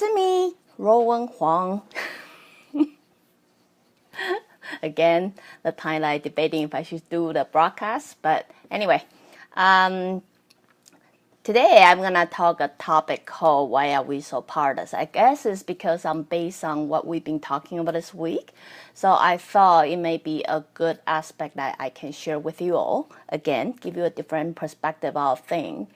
It's me, Ruowen Huang. Again, the time I'm debating if I should do the broadcast, but anyway, today I'm gonna talk a topic called "Why are we so powerless?" I guess it's because I'm based on what we've been talking about this week, so I thought it may be a good aspect that I can share with you all. Again, give you a different perspective of things.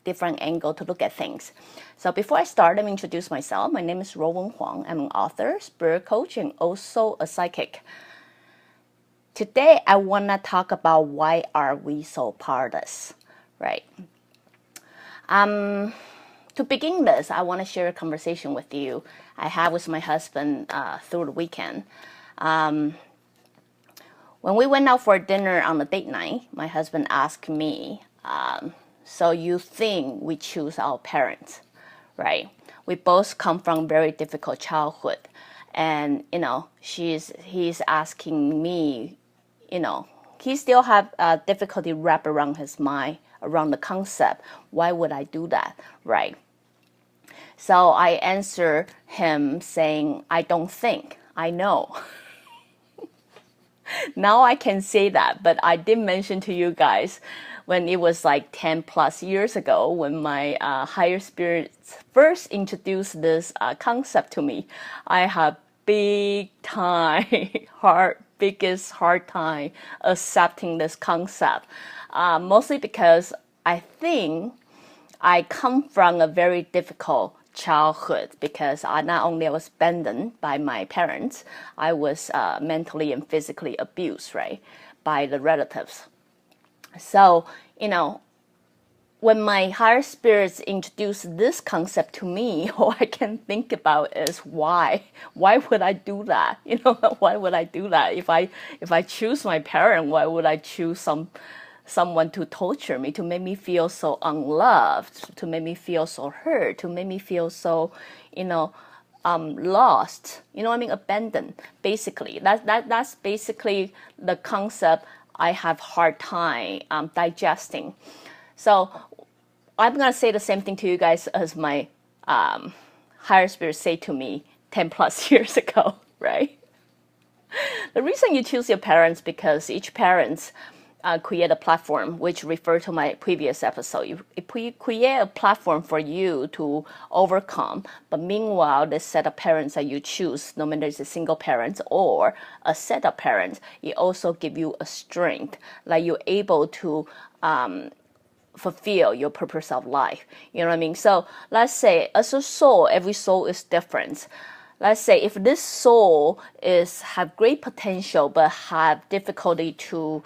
Different angle to look at things. So before I start, let me introduce myself. My name is Ruowen Huang. I'm an author, spirit coach, and also a psychic. Today, I want to talk about why are we so powerless, right? To begin this, I want to share a conversation with you I had with my husband through the weekend. When we went out for dinner on the date night, my husband asked me, so you think we choose our parents, right? We both come from very difficult childhood. And, he's asking me, he still have difficulty wrap around his mind, around the concept. Why would I do that, right? So I answer him saying, I don't think, I know. Now I can say that, but I did mention to you guys when it was like 10 plus years ago when my higher spirits first introduced this concept to me. I had biggest hard time accepting this concept. Mostly because I think I come from a very difficult childhood because not only I was abandoned by my parents, I was mentally and physically abused, right, by the relatives. So, when my higher spirits introduce this concept to me, all I can think about is why? Why would I do that? Why would I do that? If I choose my parent, why would I choose someone to torture me, to make me feel so unloved, to make me feel so hurt, to make me feel so, lost, abandoned, basically. That's basically the concept I have hard time digesting. So I'm going to say the same thing to you guys as my higher spirit say to me 10 plus years ago, right? The reason you choose your parents because each parent create a platform, which refer to my previous episode. You create a platform for you to overcome, but meanwhile, the set of parents that you choose, no matter it's a single parent or a set of parents, it also give you a strength, like you're able to fulfill your purpose of life. You know what I mean? So let's say as a soul, every soul is different. Let's say if this soul have great potential but have difficulty to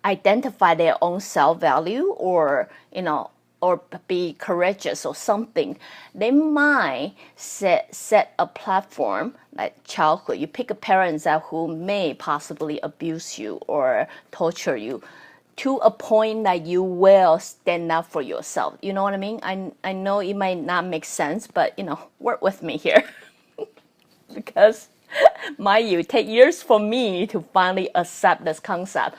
identify their own self-value or be courageous or something, they might set a platform like childhood. You pick a parents who may possibly abuse you or torture you to a point that you will stand up for yourself. You know what I mean? I know it might not make sense, but work with me here. Because it take years for me to finally accept this concept.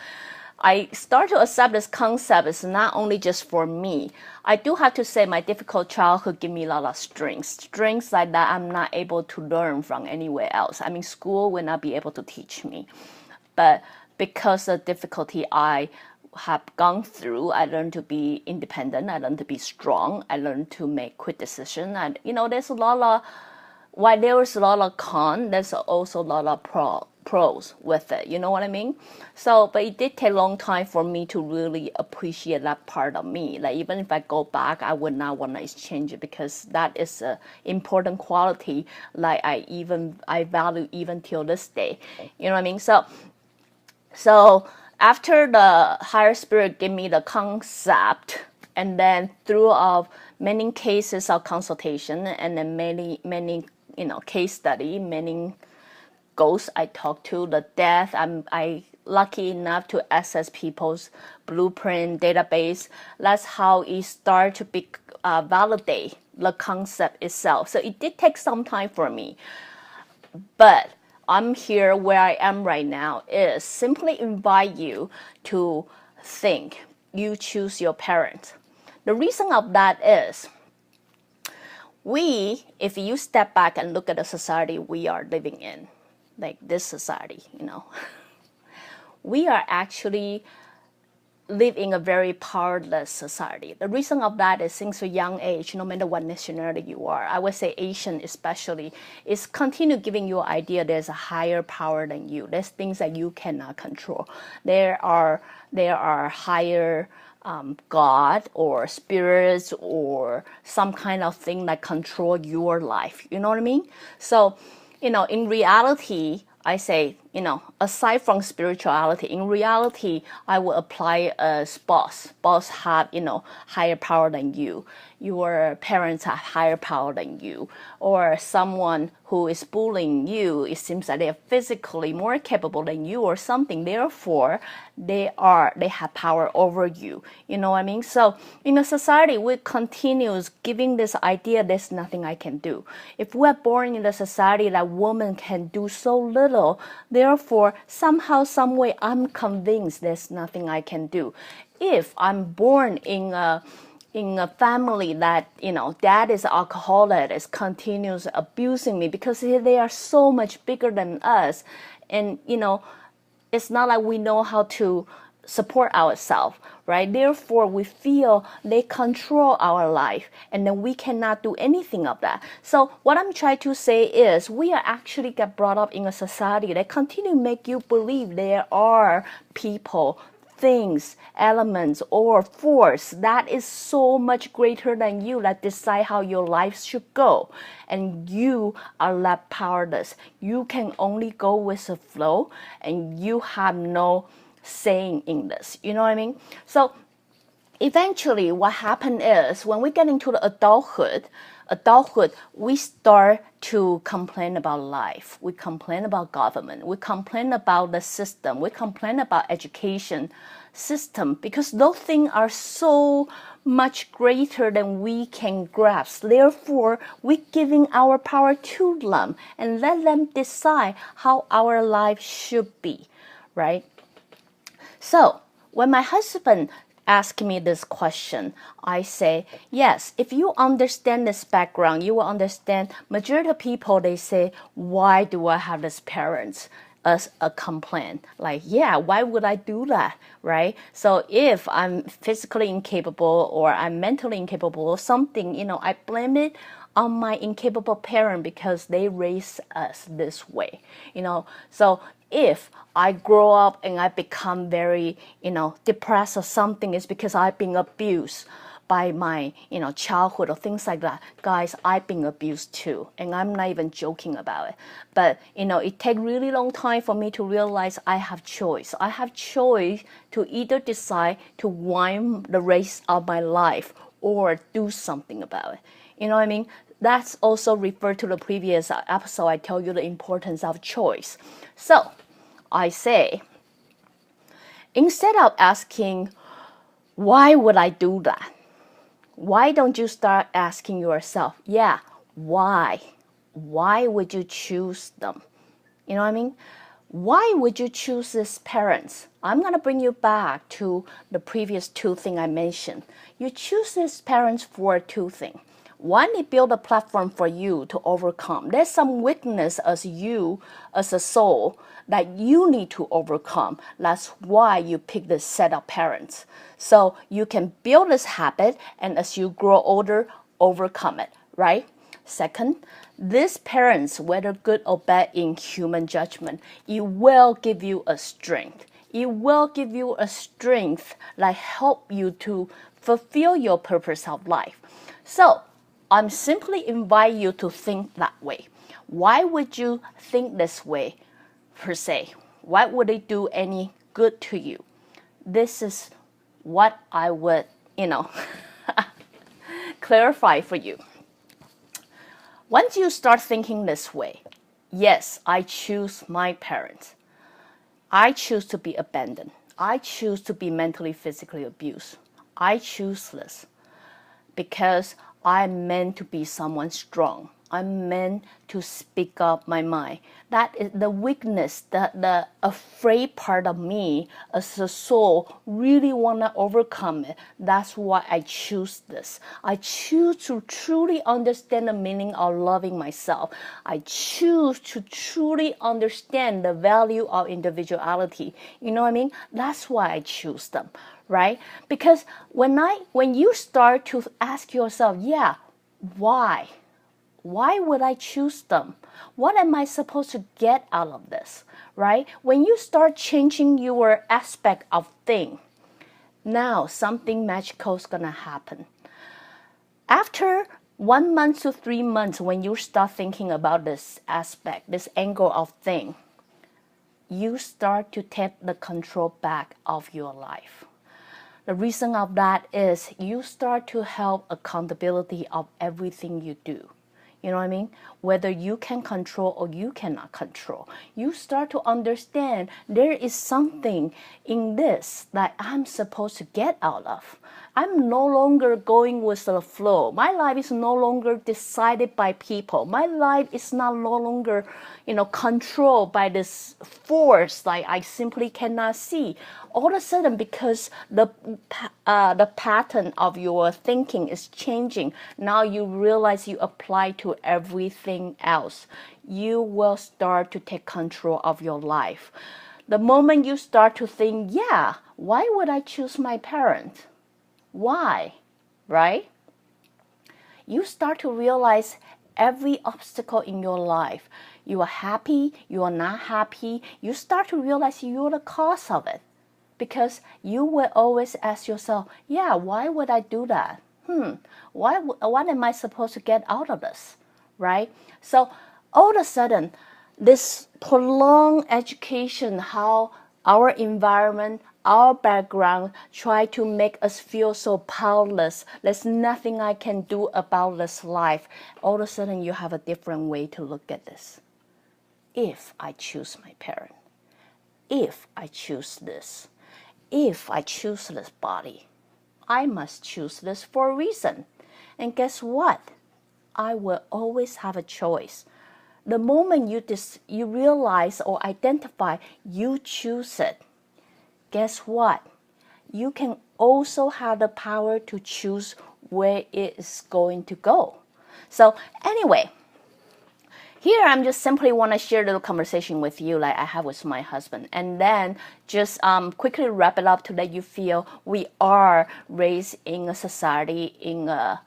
I start to accept this concept is not only just for me. I do have to say my difficult childhood give me a lot of strengths like that I'm not able to learn from anywhere else. I mean, school will not be able to teach me. But because of difficulty I have gone through, I learned to be independent, I learned to be strong, I learned to make quick decisions. And there's a lot of while there's a lot of cons, there's also a lot of pros with it. You know what I mean? So, but it did take a long time for me to really appreciate that part of me. Like even if I go back, I would not want to exchange it because that is an important quality. Like I value even till this day. You know what I mean? So after the higher spirit gave me the concept, and then throughout many cases of consultation and then many case study, many ghosts I talked to, the death, I lucky enough to access people's blueprint database. That's how it started to be validate the concept itself. So it did take some time for me, but I'm here where I am right now is simply invite you to think you choose your parents. The reason of that is if you step back and look at the society we are living in, like this society, we are actually live in a very powerless society. The reason of that is since a young age, no matter what nationality you are, I would say Asian especially, is continue giving you an idea there's a higher power than you. There's things that you cannot control. There are higher God or spirits or some kind of thing that control your life. You know what I mean? So, in reality, I say, aside from spirituality, in reality, I will apply as boss. Boss have, higher power than you. Your parents have higher power than you. Or someone who is bullying you, it seems that they are physically more capable than you or something. Therefore, they have power over you. You know what I mean? So in a society, we continues giving this idea there's nothing I can do. If we're born in a society that women can do so little, therefore, somehow, some way, I'm convinced there's nothing I can do. If I'm born in a family that, dad is alcoholic, is continues abusing me because they are so much bigger than us. And, it's not like we know how to support ourselves, right? Therefore, we feel they control our life and then we cannot do anything of that. So what I'm trying to say is we are actually get brought up in a society that continue to make you believe there are people, things, elements, or force that is so much greater than you that decide how your life should go. And you are left powerless. You can only go with the flow and you have no saying in this. You know what I mean? So eventually what happened is when we get into the adulthood, we start to complain about life. We complain about government. We complain about the system. We complain about education system because those things are so much greater than we can grasp. Therefore, we're giving our power to them and let them decide how our life should be, right? So when my husband ask me this question, I say, yes, if you understand this background, you will understand majority of people, they say, why do I have these parents? As a complaint, like, yeah, why would I do that, right? So if I'm physically incapable or I'm mentally incapable or something, I blame it on my incapable parent because they raised us this way, So if I grow up and I become very, depressed or something, it's because I've been abused by my, childhood or things like that. Guys, I've been abused too, and I'm not even joking about it. But, it takes really long time for me to realize I have choice. I have choice to either decide to wind the race of my life or do something about it. You know what I mean? That's also referred to the previous episode. I tell you the importance of choice. So I say, instead of asking, why would I do that? Why don't you start asking yourself, yeah, why? Why would you choose them? You know what I mean? Why would you choose these parents? I'm going to bring you back to the previous two things I mentioned. You choose these parents for two things. One, it build a platform for you to overcome. There's some weakness as you, as a soul, that you need to overcome. That's why you pick this set of parents. So you can build this habit, and as you grow older, overcome it, right? Second, these parents, whether good or bad in human judgment, it will give you a strength. It will give you a strength that help you to fulfill your purpose of life. So I'm simply invite you to think that way. Why would you think this way, per se? Why would it do any good to you? This is what I would, clarify for you. Once you start thinking this way, yes, I choose my parents. I choose to be abandoned. I choose to be mentally, physically abused. I choose this because I'm meant to be someone strong. I'm meant to speak up my mind. That is the weakness, the afraid part of me as a soul really want to overcome it. That's why I choose this. I choose to truly understand the meaning of loving myself. I choose to truly understand the value of individuality. You know what I mean? That's why I choose them, right? Because when you start to ask yourself, yeah, why? Why would I choose them? What am I supposed to get out of this, right? When you start changing your aspect of thing, now something magical is going to happen. After 1 month to 3 months, when you start thinking about this aspect, this angle of thing, you start to take the control back of your life. The reason of that is you start to have accountability of everything you do. You know what I mean? Whether you can control or you cannot control. You start to understand there is something in this that I'm supposed to get out of. I'm no longer going with the flow. My life is no longer decided by people. My life is no longer, controlled by this force that I simply cannot see. All of a sudden, because the pattern of your thinking is changing, now you realize you apply to everything else. You will start to take control of your life. The moment you start to think, yeah, why would I choose my parents? Why? Right? You start to realize every obstacle in your life. You are happy, you are not happy. You start to realize you're the cause of it. Because you will always ask yourself, yeah, why would I do that? What am I supposed to get out of this? Right? So all of a sudden, this prolonged education, how our environment, our background try to make us feel so powerless. There's nothing I can do about this life. All of a sudden, you have a different way to look at this. If I choose my parent, if I choose this, if I choose this body, I must choose this for a reason. And guess what? I will always have a choice. The moment you realize or identify you choose it, guess what? You can also have the power to choose where it is going to go. So anyway, here I'm just simply want to share a little conversation with you like I have with my husband. And then just quickly wrap it up to let you feel we are raised in a society, in a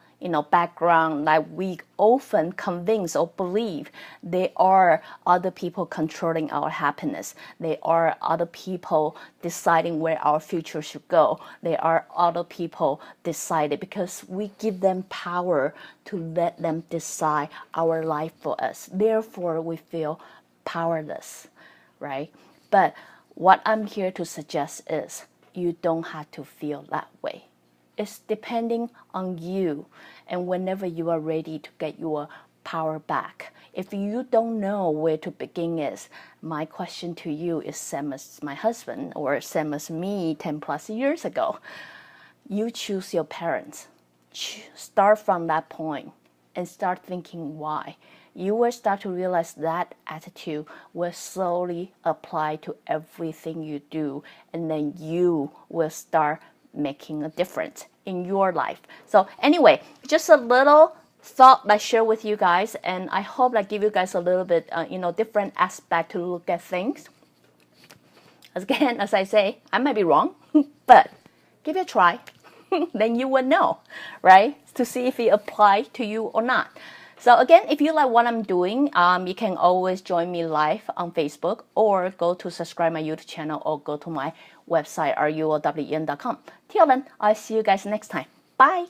background like we often convince or believe there are other people controlling our happiness. There are other people deciding where our future should go. There are other people deciding because we give them power to let them decide our life for us. Therefore, we feel powerless, right? But what I'm here to suggest is you don't have to feel that way. It's depending on you and whenever you are ready to get your power back. If you don't know where to begin is, my question to you is same as my husband or same as me 10 plus years ago. You choose your parents. Start from that point and start thinking why. You will start to realize that attitude will slowly apply to everything you do, and then you will start making a difference in your life. So anyway, just a little thought I share with you guys, and I hope I give you guys a little bit, different aspect to look at things. Again, as I say, I might be wrong, but give it a try. Then you will know, right? To see if it applies to you or not. So again, if you like what I'm doing, you can always join me live on Facebook or go to subscribe my YouTube channel or go to my website, ruowen.com. Till then, I'll see you guys next time. Bye!